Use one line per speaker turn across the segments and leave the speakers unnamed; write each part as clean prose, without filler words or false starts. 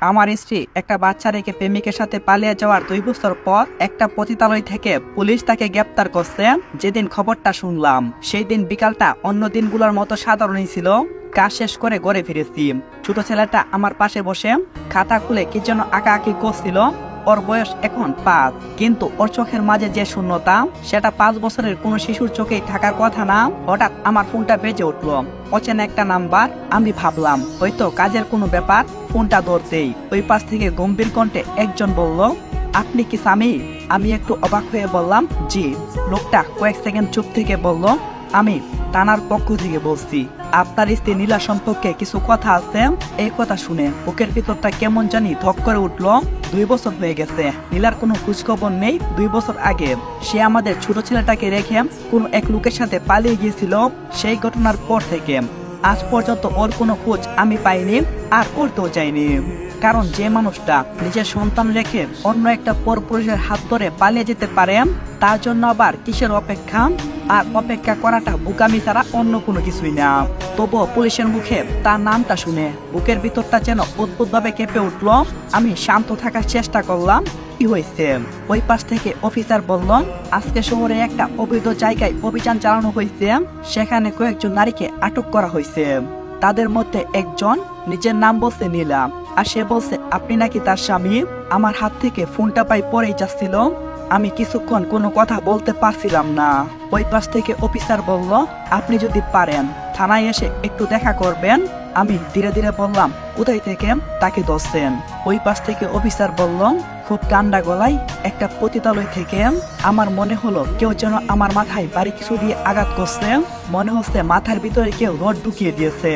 আমার স্ত্রী একটা বাচ্চা রেখে প্রেমিকের সাথে পালিয়ে যাওয়ার 2 বছর পর একটা পতিতালয় থেকে পুলিশ তাকে গ্রেপ্তার করছে। যেদিন খবরটা শুনলাম সেই দিন বিকালটা অন্য দিনগুলোর মতো সাধারণই ছিল। কাজ শেষ করে ঘরে ফিরেছি। ছোট ছেলেটা আমার পাশে বসে খাতা খুলে কি যেন আঁকাআঁকি করছিল। ওর বয়স এখন 5, কিন্তু ওর চোখের মাঝে যে শূন্যতা, সেটা 5 বছরের কোনো শিশুর চোখেই থাকার কথা না। হঠাৎ আমার ফোনটা বেজে উঠলো। অচেনা একটা নাম্বার। আমি ভাবলাম হয়তো কাজের কোনো ব্যাপার। ফোনটা ধরতেই ওই পাশ থেকে গম্ভীর কণ্ঠে একজন বলল, আপনি কি স্বামী? আমি একটু অবাক হয়ে বললাম, জি। লোকটা কয়েক সেকেন্ড চুপ থেকে বলল, আমি থানার পক্ষ থেকে বলছি, আপনার স্ত্রী নীলা সম্পর্কে কিছু কথা আছে। এই কথা শুনে বুকের ভিতরটা কেমন জানি ধক করে উঠলো। 2 বছর হয়ে গেছে, নীলার কোনো খোঁজখবর নেই। 2 বছর আগে সে আমাদের ছোট ছেলেটাকে রেখে কোন এক লোকের সাথে পালিয়ে গিয়েছিল। সেই ঘটনার পর থেকে আজ পর্যন্ত ওর কোনো খোঁজ আমি পাইনি, আর করতেও চাইনি। কারণ যে মানুষটা নিজের সন্তান রেখে অন্য একটা পরপুরুষের হাত ধরে পালিয়ে যেতে পারে, তার জন্য আবার কিসের অপেক্ষা? আর অপেক্ষা করাটা বোকামি ছাড়া অন্য কোনো কিছুই না। তবুও পুলিশের মুখে তার নামটা শুনে বুকের ভিতরটা যেন অদ্ভুতভাবে কেঁপে উঠলো। আমি শান্ত থাকার চেষ্টা করলাম। কি হয়েছে? ওই পাশ থেকে অফিসার বলল, আজকে শহরে একটা অবৈধ জায়গায় অভিযান চালানো হয়েছে। সেখানে কয়েকজন নারীকে আটক করা হয়েছে। তাদের মধ্যে একজন নিজের নাম বলছে নীলা, আর সে বলছে আপনি নাকি তার স্বামী। আমার হাত থেকে ফোনটা পাই পরেই যাচ্ছিল। আমি কিছুক্ষণ কোনো কথা বলতে পারছিলাম না। ওই পাশ থেকে অফিসার বলল, আপনি যদি পারেন থানায় এসে একটু দেখা করবেন। আমি ধীরে ধীরে বললাম, কোথায় থেকে? তাকে ধরছেন। ওই পাশ থেকে অফিসার বলল খুব ঠান্ডা গলায়, একটা পতিতালয় থেকে। আমার মনে হলো কেউ যেন আমার মাথায় বাড়ি কিছু দিয়ে আঘাত করছে। মনে হচ্ছে মাথার ভিতরে কেউ রড ঢুকিয়ে দিয়েছে।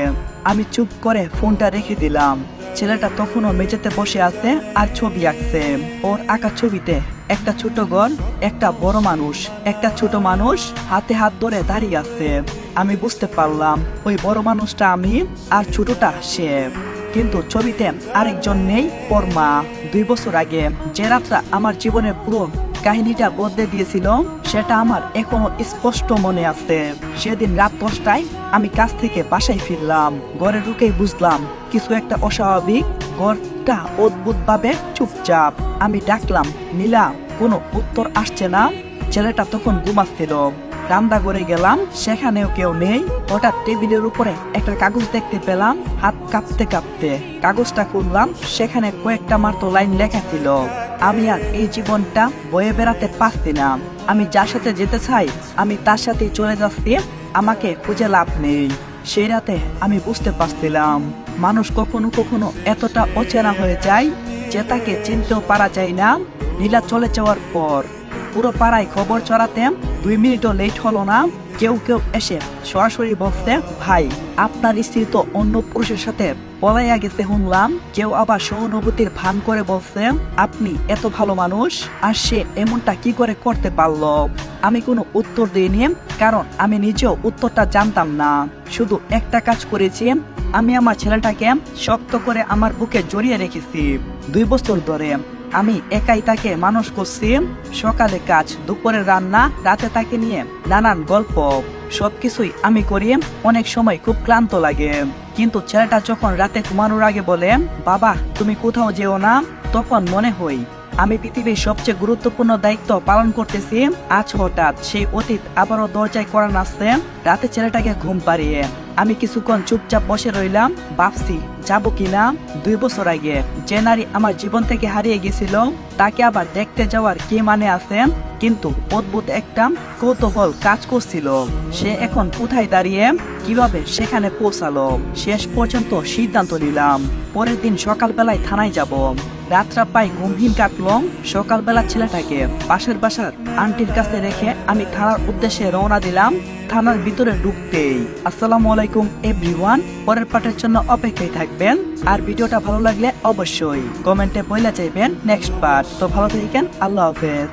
আমি চুপ করে ফোনটা রেখে দিলাম। ছেলেটা তখনও মেঝেতে বসে আছে আর ছবি আঁকছে। ওর আঁকা ছবিতে একটা ছোট ঘর, একটা বড় মানুষ, একটা ছোট মানুষ হাতে হাত ধরে দাঁড়িয়ে আছে। আমি বুঝতে পারলাম ওই বড় মানুষটা আমি আর ছোটটা সে। কিন্তু ছবিতে আরেকজন নেই, ওর মা। 2 বছর আগে যে রাতটা আমার জীবনের পুরো কাহিনীটা বদলে দিয়েছিল, সেটা আমার এখনো স্পষ্ট মনে আছে। সেদিন রাত 10টায় আমি কাজ থেকে বাসায় ফিরলাম। ঘরে ঢুকেই বুঝলাম কিছু একটা অস্বাভাবিক। ঘরটা অদ্ভুতভাবে চুপচাপ। আমি ডাকলাম, নীলা, কোনো উত্তর আসছে না। ছেলেটা তখন ঘুমাচ্ছিল। রান্না করে গেলাম, সেখানেও কেউ নেই। হঠাৎ টেবিলের উপরে একটা কাগজ দেখতে পেলাম। হাত কাঁপতে কাঁপতে কাগজটা খুললাম। সেখানে কয়েকটা মাত্র লাইন লেখা ছিল, আমি আর এই জীবনটা বয়ে বেড়াতে পারছি না। আমি যার সাথে যেতে চাই আমি তার সাথে চলে যাচ্ছি। আমাকে খুঁজে লাভ নেই। সেই রাতে আমি বুঝতে পারছিলাম মানুষ কখনো কখনো এতটা অচেনা হয়ে যায় যে তাকে চিনতেও পারা যায় না। নীলা চলে যাওয়ার পর পুরো পাড়ায় খবর ছড়াতে 2 মিনিটও লেট হলো না। কেউ কেউ এসে সরাসরি বলছে, ভাই, আপনার স্ত্রী তো অন্য পুরুষের সাথে পলাইয়া গেছে শুনলাম। কেউ আবার সহানুভূতির ভান করে বলছে, আপনি এত ভালো মানুষ, আর সে এমনটা কি করে করতে পারলো? আমি কোনো উত্তর দিইনি, কারণ আমি নিজেও উত্তরটা জানতাম না। শুধু একটা কাজ করেছি, আমি আমার ছেলেটাকে শক্ত করে আমার বুকে জড়িয়ে রেখেছি। 2 বছর ধরে আমি একাই তাকে মানুষ করছি। সকালে কাজ, দুপুরে রান্না, রাতে তাকে নিয়ে নানান গল্প, সবকিছুই আমি করি। অনেক সময় খুব ক্লান্ত লাগে, কিন্তু ছেলেটা যখন রাতে ঘুমানোর আগে বলে, বাবা তুমি কোথাও যেও না, তখন মনে হয় আমি পৃথিবীর সবচেয়ে গুরুত্বপূর্ণ দায়িত্ব পালন করতেছি। আজ হঠাৎ সেই অতীত আবারও দরজায় করা নাচছে। রাতে ছেলেটাকে ঘুম পাড়িয়ে আমি কিছুক্ষণ চুপচাপ বসে রইলাম। ভাবছি যাবো কিনা। 2 বছর আগে যে নারী আমার জীবন থেকে হারিয়ে গেছিল, তাকে আবার দেখতে যাওয়ার কি মানে আছে? কিন্তু অদ্ভুত একটা কৌতূহল কাজ করছিল, সে এখন কোথায় দাঁড়িয়ে, কিভাবে সেখানে পৌঁছালো। শেষ পর্যন্ত সিদ্ধান্ত নিলাম পরের দিন সকালবেলায় থানায় যাব। রাতটা প্রায় ঘুমহীন কাটলো। সকালবেলা ছেলেটাকে পাশের বাসার আন্টির কাছে রেখে আমি থানার উদ্দেশ্যে রওনা দিলাম। থানার ভিতরে ঢুকতেই আসসালামু আলাইকুম এভরিওয়ান। পরের পার্টের জন্য অপেক্ষায় থাকবেন। আর ভিডিওটা ভালো লাগলে অবশ্যই কমেন্টে বলে চাইবেন নেক্সট পার্ট। তো ভালো থাকেন, আল্লাহ হাফেজ।